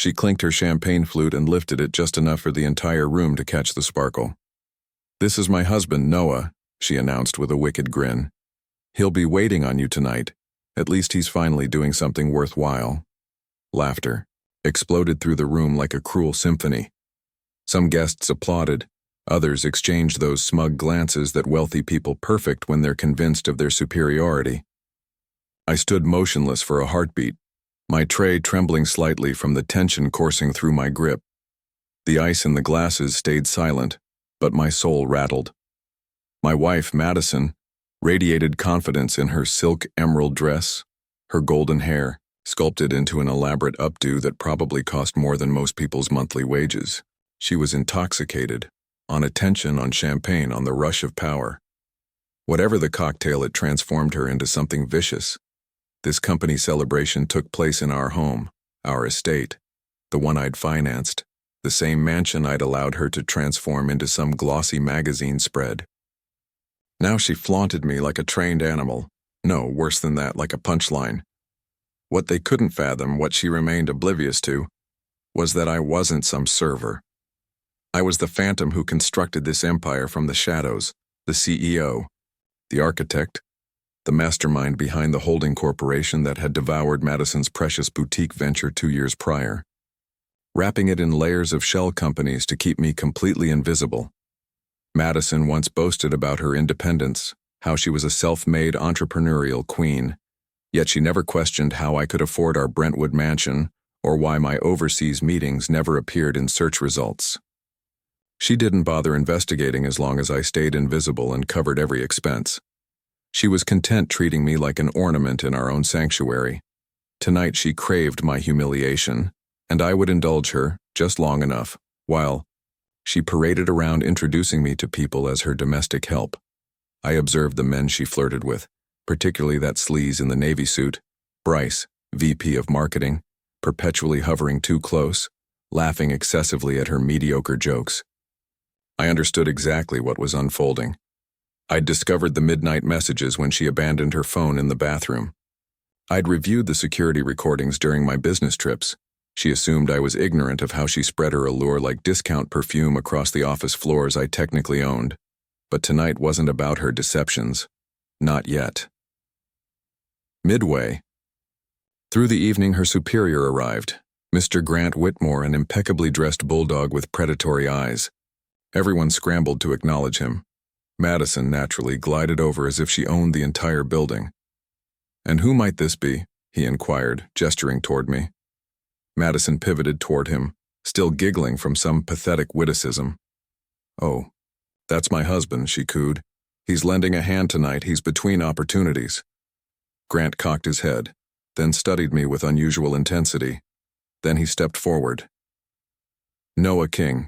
She clinked her champagne flute and lifted it just enough for the entire room to catch the sparkle. "This is my husband, Noah," she announced with a wicked grin. "He'll be waiting on you tonight. At least he's finally doing something worthwhile." Laughter exploded through the room like a cruel symphony. Some guests applauded. Others exchanged those smug glances that wealthy people perfect when they're convinced of their superiority. I stood motionless for a heartbeat, my tray trembling slightly from the tension coursing through my grip. The ice in the glasses stayed silent, but my soul rattled. My wife, Madison, radiated confidence in her silk emerald dress, her golden hair sculpted into an elaborate updo that probably cost more than most people's monthly wages. She was intoxicated, on attention, on champagne, on the rush of power. Whatever the cocktail, it transformed her into something vicious. This company celebration took place in our home, our estate, the one I'd financed, the same mansion I'd allowed her to transform into some glossy magazine spread. Now she flaunted me like a trained animal. No, worse than that, like a punchline. What they couldn't fathom, what she remained oblivious to, was that I wasn't some server. I was the phantom who constructed this empire from the shadows, the CEO, the architect, the mastermind behind the holding corporation that had devoured Madison's precious boutique venture 2 years prior, wrapping it in layers of shell companies to keep me completely invisible. Madison once boasted about her independence, how she was a self-made entrepreneurial queen, yet she never questioned how I could afford our Brentwood mansion or why my overseas meetings never appeared in search results. She didn't bother investigating as long as I stayed invisible and covered every expense. She was content treating me like an ornament in our own sanctuary. Tonight she craved my humiliation, and I would indulge her just long enough, while she paraded around introducing me to people as her domestic help. I observed the men she flirted with, particularly that sleaze in the Navy suit, Bryce, VP of Marketing, perpetually hovering too close, laughing excessively at her mediocre jokes. I understood exactly what was unfolding. I'd discovered the midnight messages when she abandoned her phone in the bathroom. I'd reviewed the security recordings during my business trips. She assumed I was ignorant of how she spread her allure like discount perfume across the office floors I technically owned. But tonight wasn't about her deceptions. Not yet. Midway through the evening, her superior arrived, Mr. Grant Whitmore, an impeccably dressed bulldog with predatory eyes. Everyone scrambled to acknowledge him. Madison naturally glided over as if she owned the entire building. "And who might this be?" he inquired, gesturing toward me. Madison pivoted toward him, still giggling from some pathetic witticism. "Oh, that's my husband," she cooed. "He's lending a hand tonight. He's between opportunities." Grant cocked his head, then studied me with unusual intensity. Then he stepped forward. "Noah King,"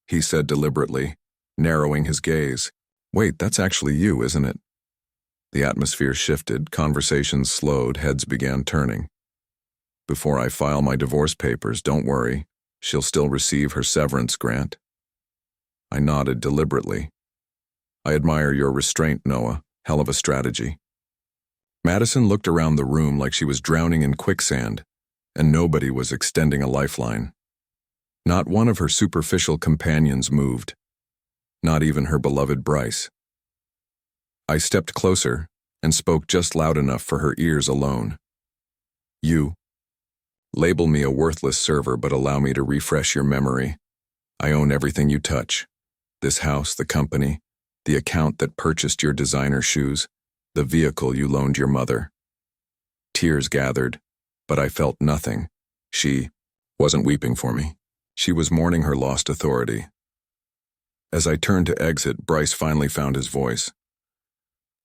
he said deliberately, narrowing his gaze. "Wait, that's actually you, isn't it?" The atmosphere shifted, conversations slowed, heads began turning. "Before I file my divorce papers, don't worry. She'll still receive her severance, Grant." I nodded deliberately. "I admire your restraint, Noah. Hell of a strategy." Madison looked around the room like she was drowning in quicksand, and nobody was extending a lifeline. Not one of her superficial companions moved. Not even her beloved Bryce. I stepped closer and spoke just loud enough for her ears alone. "You. Label me a worthless server, but allow me to refresh your memory. I own everything you touch. This house, the company, the account that purchased your designer shoes, the vehicle you loaned your mother." Tears gathered, but I felt nothing. She wasn't weeping for me. She was mourning her lost authority. As I turned to exit, Bryce finally found his voice.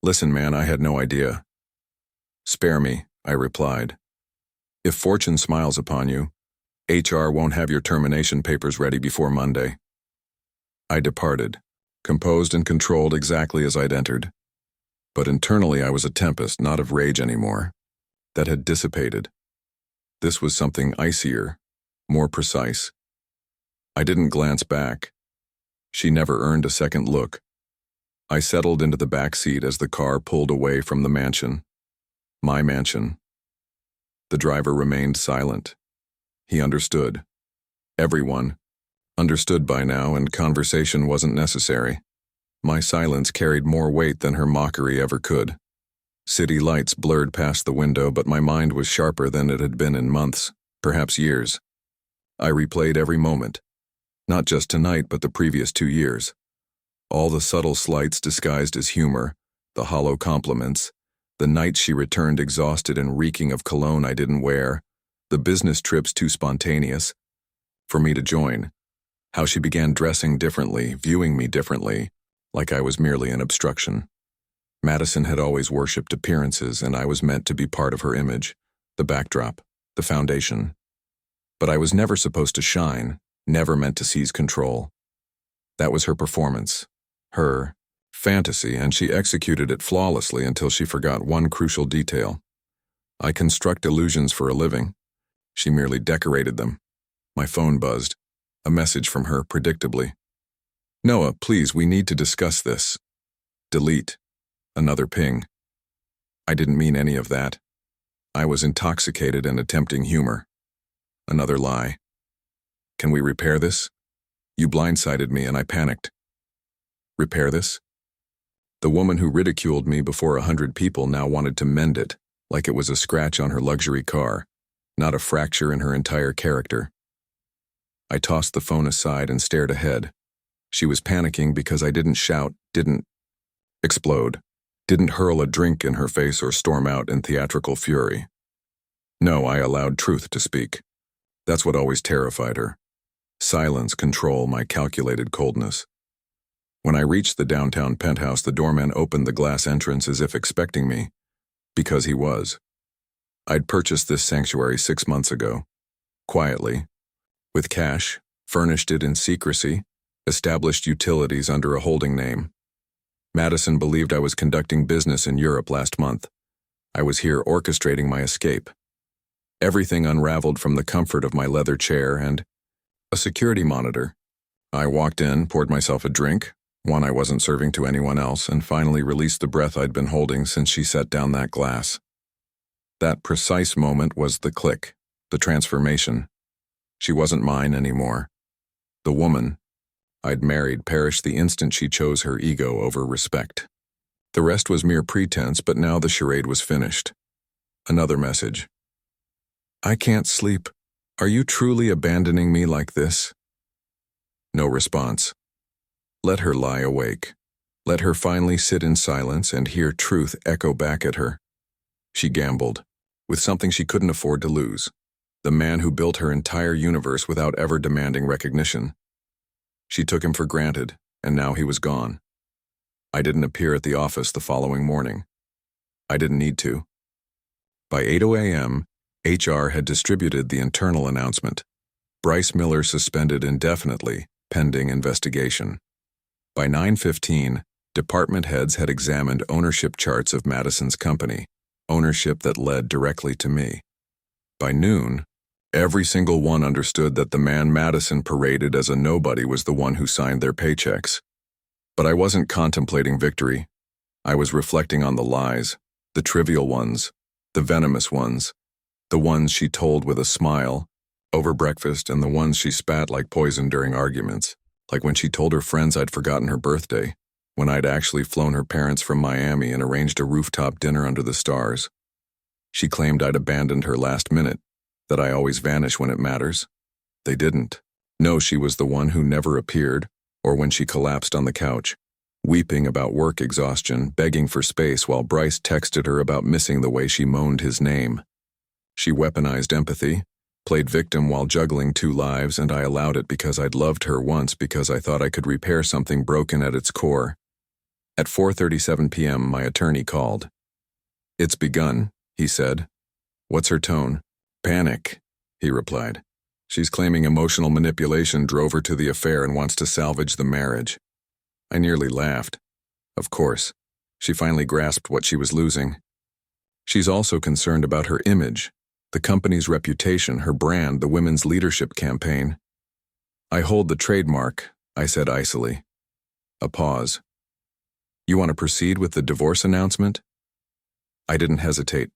"Listen, man, I had no idea." "Spare me," I replied. "If fortune smiles upon you, HR won't have your termination papers ready before Monday." I departed, composed and controlled exactly as I'd entered. But internally I was a tempest, not of rage anymore. That had dissipated. This was something icier, more precise. I didn't glance back. She never earned a second look. I settled into the back seat as the car pulled away from the mansion. My mansion. The driver remained silent. He understood. Everyone understood by now, and conversation wasn't necessary. My silence carried more weight than her mockery ever could. City lights blurred past the window, but my mind was sharper than it had been in months, perhaps years. I replayed every moment, not just tonight but the previous 2 years. All the subtle slights disguised as humor, the hollow compliments, the nights she returned exhausted and reeking of cologne I didn't wear, the business trips too spontaneous for me to join, how she began dressing differently, viewing me differently, like I was merely an obstruction. Madison had always worshipped appearances, and I was meant to be part of her image, the backdrop, the foundation. But I was never supposed to shine, never meant to seize control. That was her performance, her fantasy, and she executed it flawlessly until she forgot one crucial detail. I construct illusions for a living. She merely decorated them. My phone buzzed. A message from her, predictably. "Noah, please, we need to discuss this." Delete. Another ping. I didn't mean any of that. I was intoxicated and attempting humor. Another lie. "Can we repair this? You blindsided me and I panicked." Repair this? The woman who ridiculed me before 100 people now wanted to mend it, like it was a scratch on her luxury car, not a fracture in her entire character. I tossed the phone aside and stared ahead. She was panicking because I didn't shout, didn't explode, didn't hurl a drink in her face or storm out in theatrical fury. No, I allowed truth to speak. That's what always terrified her. Silence control my calculated coldness. When I reached the downtown penthouse, the doorman opened the glass entrance as if expecting me, because he was. I'd purchased this sanctuary 6 months ago, quietly, with cash, furnished it in secrecy, established utilities under a holding name. Madison believed I was conducting business in Europe last month. I was here orchestrating my escape. Everything unraveled from the comfort of my leather chair and a security monitor. I walked in, poured myself a drink, one I wasn't serving to anyone else, and finally released the breath I'd been holding since she set down that glass. That precise moment was the click, the transformation. She wasn't mine anymore. The woman I'd married perished the instant she chose her ego over respect. The rest was mere pretense, but now the charade was finished. Another message. "I can't sleep. Are you truly abandoning me like this?" No response. Let her lie awake. Let her finally sit in silence and hear truth echo back at her. She gambled, with something she couldn't afford to lose. The man who built her entire universe without ever demanding recognition. She took him for granted, and now he was gone. I didn't appear at the office the following morning. I didn't need to. By 8 a.m., HR had distributed the internal announcement. Bryce Miller suspended indefinitely, pending investigation. By 9:15, department heads had examined ownership charts of Madison's company, ownership that led directly to me. By noon, every single one understood that the man Madison paraded as a nobody was the one who signed their paychecks. But I wasn't contemplating victory. I was reflecting on the lies, the trivial ones, the venomous ones, the ones she told with a smile over breakfast, and the ones she spat like poison during arguments, like when she told her friends I'd forgotten her birthday, when I'd actually flown her parents from Miami and arranged a rooftop dinner under the stars. She claimed I'd abandoned her last minute, that I always vanish when it matters. They didn't. No, she was the one who never appeared, or when she collapsed on the couch, weeping about work exhaustion, begging for space while Bryce texted her about missing the way she moaned his name. She weaponized empathy, played victim while juggling 2 lives, and I allowed it because I'd loved her once, because I thought I could repair something broken at its core. At 4:37 p.m., my attorney called. "It's begun," he said. "What's her tone?" "Panic," he replied. "She's claiming emotional manipulation drove her to the affair and wants to salvage the marriage." I nearly laughed. Of course. She finally grasped what she was losing. She's also concerned about her image, the company's reputation, her brand, the women's leadership campaign. "I hold the trademark," I said icily. A pause. "You want to proceed with the divorce announcement?" I didn't hesitate.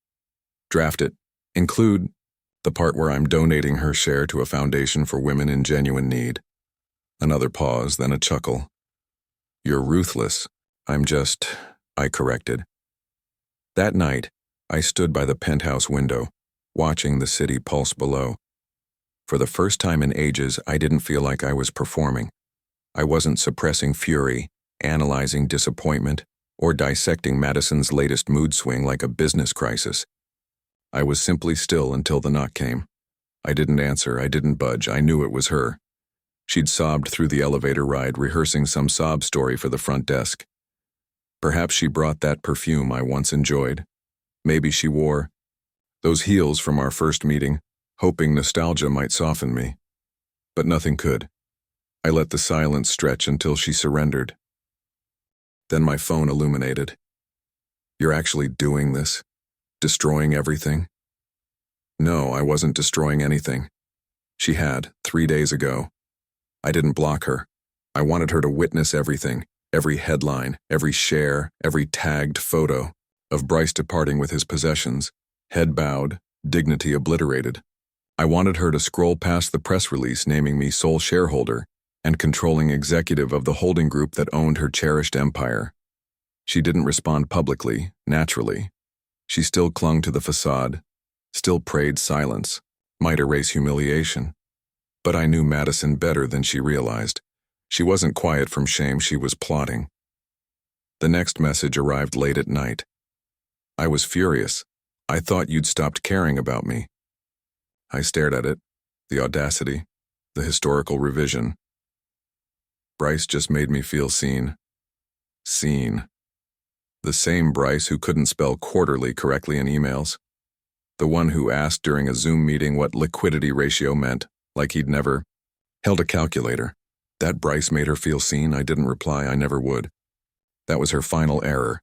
"Draft it. Include The part where I'm donating her share to a foundation for women in genuine need. Another pause, then a chuckle. You're ruthless. I corrected. That night, I stood by the penthouse window, watching the city pulse below. For the first time in ages, I didn't feel like I was performing. I wasn't suppressing fury, analyzing disappointment, or dissecting Madison's latest mood swing like a business crisis. I was simply still until the knock came. I didn't answer, I didn't budge, I knew it was her. She'd sobbed through the elevator ride, rehearsing some sob story for the front desk. Perhaps she brought that perfume I once enjoyed. Maybe she wore those heels from our first meeting, hoping nostalgia might soften me. But nothing could. I let the silence stretch until she surrendered. Then my phone illuminated. You're actually doing this? Destroying everything? No, I wasn't destroying anything. She had, 3 days ago. I didn't block her. I wanted her to witness everything, every headline, every share, every tagged photo of Bryce departing with his possessions, head bowed, dignity obliterated. I wanted her to scroll past the press release naming me sole shareholder and controlling executive of the holding group that owned her cherished empire. She didn't respond publicly, naturally. She still clung to the facade, still prayed silence, might erase humiliation. But I knew Madison better than she realized. She wasn't quiet from shame, she was plotting. The next message arrived late at night. I was furious. I thought you'd stopped caring about me. I stared at it, the audacity, the historical revision. Bryce just made me feel seen. Seen. The same Bryce who couldn't spell quarterly correctly in emails. The one who asked during a Zoom meeting what liquidity ratio meant, like he'd never held a calculator. That Bryce made her feel seen. I didn't reply, I never would. That was her final error,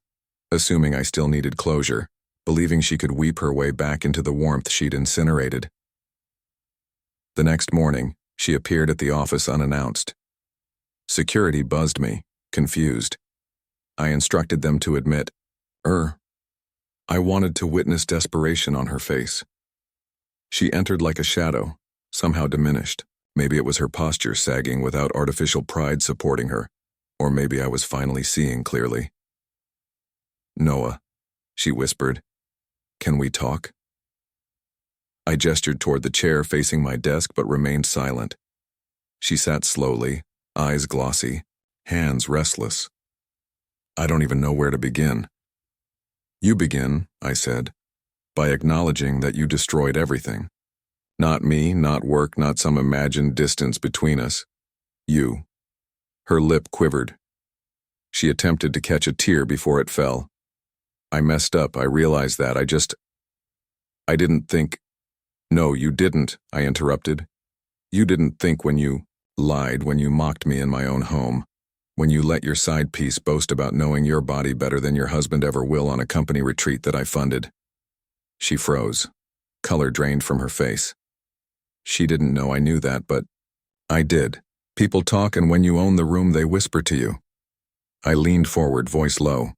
assuming I still needed closure, believing she could weep her way back into the warmth she'd incinerated. The next morning, she appeared at the office unannounced. Security buzzed me, confused. I instructed them to admit, I wanted to witness desperation on her face. She entered like a shadow, somehow diminished. Maybe it was her posture sagging without artificial pride supporting her, or maybe I was finally seeing clearly. Noah, she whispered, can we talk? I gestured toward the chair facing my desk but remained silent. She sat slowly, eyes glossy, hands restless. I don't even know where to begin. You begin, I said, by acknowledging that you destroyed everything. Not me, not work, not some imagined distance between us. You. Her lip quivered. She attempted to catch a tear before it fell. I messed up, I realized that, I didn't think. No, you didn't, I interrupted. You didn't think when you lied, when you mocked me in my own home, when you let your side piece boast about knowing your body better than your husband ever will on a company retreat that I funded. She froze. Color drained from her face. She didn't know I knew that, but I did. People talk, and when you own the room, they whisper to you. I leaned forward, voice low.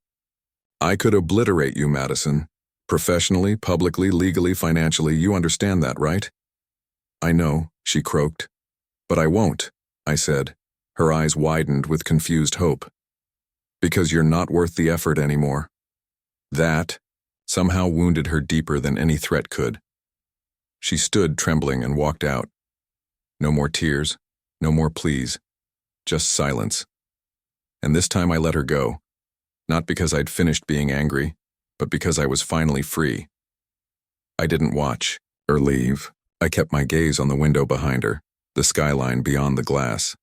I could obliterate you, Madison. Professionally, publicly, legally, financially, you understand that, right? I know, she croaked. But I won't, I said. Her eyes widened with confused hope. Because you're not worth the effort anymore. That somehow wounded her deeper than any threat could. She stood trembling and walked out. No more tears, no more pleas, just silence. And this time I let her go, not because I'd finished being angry, but because I was finally free. I didn't watch or leave. I kept my gaze on the window behind her, the skyline beyond the glass.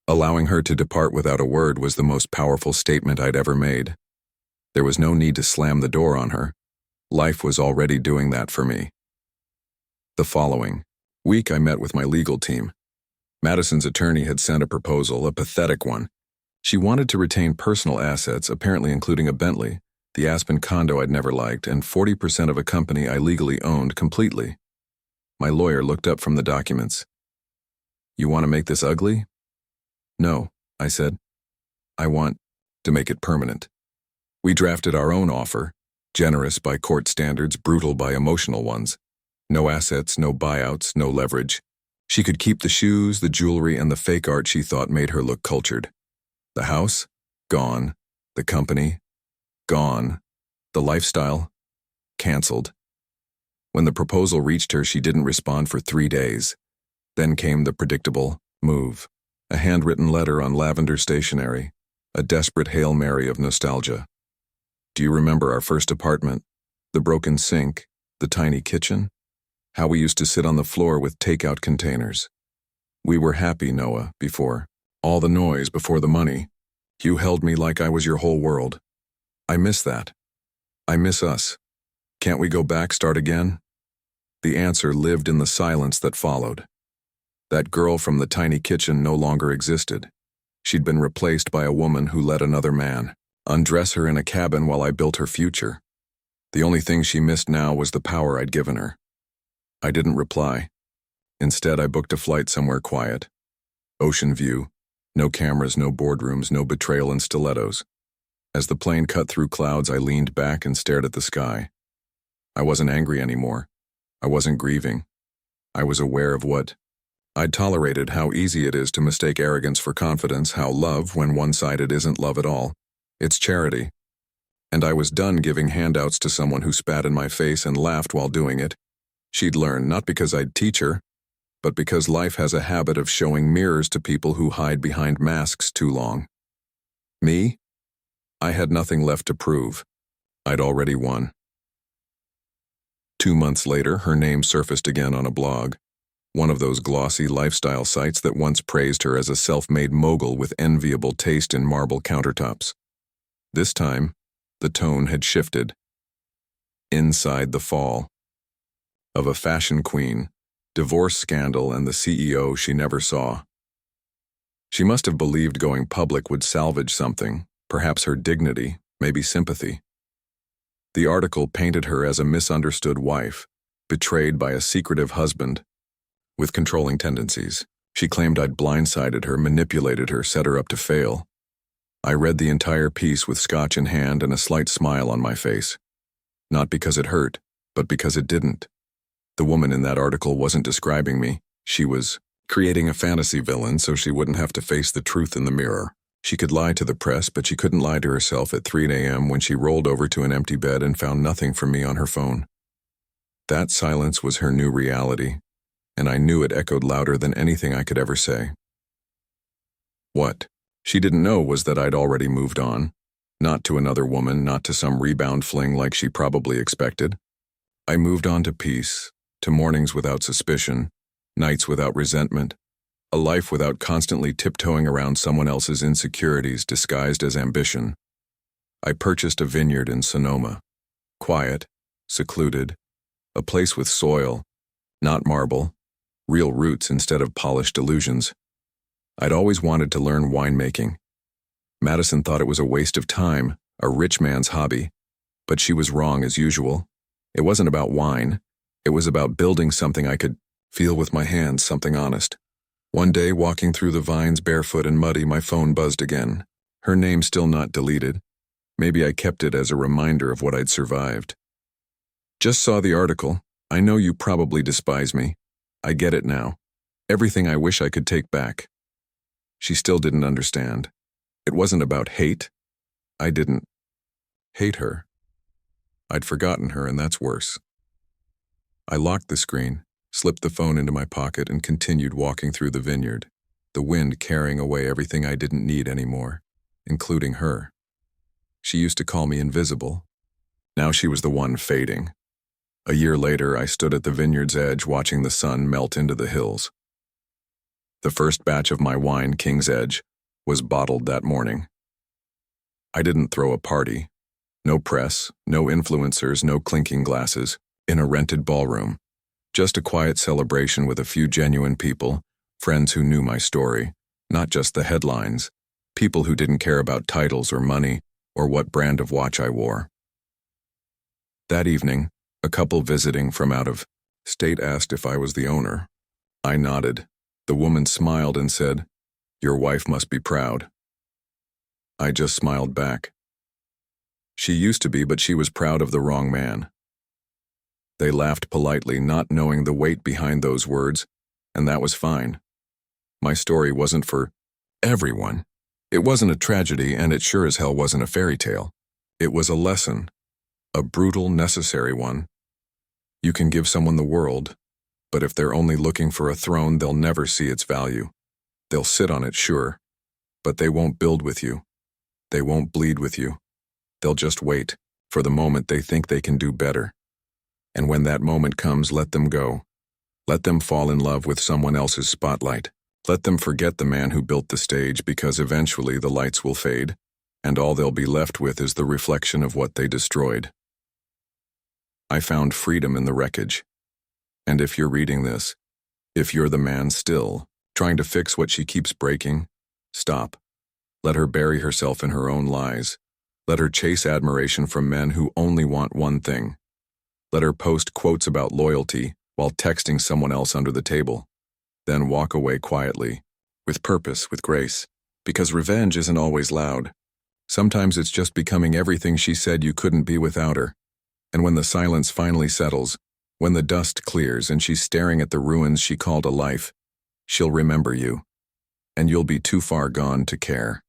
Allowing her to depart without a word was the most powerful statement I'd ever made. There was no need to slam the door on her. Life was already doing that for me. The following week, I met with my legal team. Madison's attorney had sent a proposal, a pathetic one. She wanted to retain personal assets, apparently including a Bentley, the Aspen condo I'd never liked, and 40% of a company I legally owned completely. My lawyer looked up from the documents. You want to make this ugly? No, I said. I want to make it permanent. We drafted our own offer, generous by court standards, brutal by emotional ones. No assets, no buyouts, no leverage. She could keep the shoes, the jewelry, and the fake art she thought made her look cultured. The house? Gone. The company? Gone. The lifestyle? Cancelled. When the proposal reached her, she didn't respond for 3 days. Then came the predictable move. A handwritten letter on lavender stationery. A desperate Hail Mary of nostalgia. Do you remember our first apartment? The broken sink? The tiny kitchen? How we used to sit on the floor with takeout containers. We were happy, Noah, before. All the noise, before the money. You held me like I was your whole world. I miss that. I miss us. Can't we go back, start again? The answer lived in the silence that followed. That girl from the tiny kitchen no longer existed. She'd been replaced by a woman who let another man undress her in a cabin while I built her future. The only thing she missed now was the power I'd given her. I didn't reply. Instead, I booked a flight somewhere quiet. Ocean view. No cameras, no boardrooms, no betrayal in stilettos. As the plane cut through clouds, I leaned back and stared at the sky. I wasn't angry anymore. I wasn't grieving. I was aware of what I'd tolerated, how easy it is to mistake arrogance for confidence, how love, when one-sided, isn't love at all. It's charity. And I was done giving handouts to someone who spat in my face and laughed while doing it. She'd learn, not because I'd teach her, but because life has a habit of showing mirrors to people who hide behind masks too long. Me? I had nothing left to prove. I'd already won. 2 months later, her name surfaced again on a blog, one of those glossy lifestyle sites that once praised her as a self-made mogul with enviable taste in marble countertops. This time, the tone had shifted. Inside the fall. Of a fashion queen, divorce scandal, and the CEO she never saw. She must have believed going public would salvage something, perhaps her dignity, maybe sympathy. The article painted her as a misunderstood wife, betrayed by a secretive husband, with controlling tendencies. She claimed I'd blindsided her, manipulated her, set her up to fail. I read the entire piece with scotch in hand and a slight smile on my face. Not because it hurt, but because it didn't. The woman in that article wasn't describing me. She was creating a fantasy villain so she wouldn't have to face the truth in the mirror. She could lie to the press, but she couldn't lie to herself at 3 a.m. when she rolled over to an empty bed and found nothing from me on her phone. That silence was her new reality, and I knew it echoed louder than anything I could ever say. What she didn't know was that I'd already moved on. Not to another woman, not to some rebound fling like she probably expected. I moved on to peace, to mornings without suspicion, nights without resentment, a life without constantly tiptoeing around someone else's insecurities disguised as ambition. I purchased a vineyard in Sonoma. Quiet, secluded, a place with soil, not marble, real roots instead of polished illusions. I'd always wanted to learn winemaking. Madison thought it was a waste of time, a rich man's hobby, but she was wrong as usual. It wasn't about wine. It was about building something I could feel with my hands, something honest. One day, walking through the vines barefoot and muddy, my phone buzzed again. Her name still not deleted. Maybe I kept it as a reminder of what I'd survived. Just saw the article. I know you probably despise me. I get it now. Everything I wish I could take back. She still didn't understand. It wasn't about hate. I didn't hate her. I'd forgotten her, and that's worse. I locked the screen, slipped the phone into my pocket, and continued walking through the vineyard, the wind carrying away everything I didn't need anymore, including her. She used to call me invisible. Now she was the one fading. A year later, I stood at the vineyard's edge watching the sun melt into the hills. The first batch of my wine, King's Edge, was bottled that morning. I didn't throw a party. No press, no influencers, no clinking glasses, in a rented ballroom. Just a quiet celebration with a few genuine people, friends who knew my story, not just the headlines, people who didn't care about titles or money or what brand of watch I wore. That evening, a couple visiting from out of state asked if I was the owner. I nodded. The woman smiled and said, "Your wife must be proud." I just smiled back. She used to be, but she was proud of the wrong man. They laughed politely, not knowing the weight behind those words, and that was fine. My story wasn't for everyone. It wasn't a tragedy, and it sure as hell wasn't a fairy tale. It was a lesson, a brutal, necessary one. You can give someone the world, but if they're only looking for a throne, they'll never see its value. They'll sit on it, sure, but they won't build with you. They won't bleed with you. They'll just wait for the moment they think they can do better. And when that moment comes, let them go. Let them fall in love with someone else's spotlight. Let them forget the man who built the stage, because eventually the lights will fade, and all they'll be left with is the reflection of what they destroyed. I found freedom in the wreckage. And if you're reading this, if you're the man still trying to fix what she keeps breaking, stop. Let her bury herself in her own lies. Let her chase admiration from men who only want one thing. Let her post quotes about loyalty while texting someone else under the table. Then walk away quietly, with purpose, with grace, because revenge isn't always loud. Sometimes it's just becoming everything she said you couldn't be without her. And when the silence finally settles, when the dust clears and she's staring at the ruins she called a life, she'll remember you, and you'll be too far gone to care.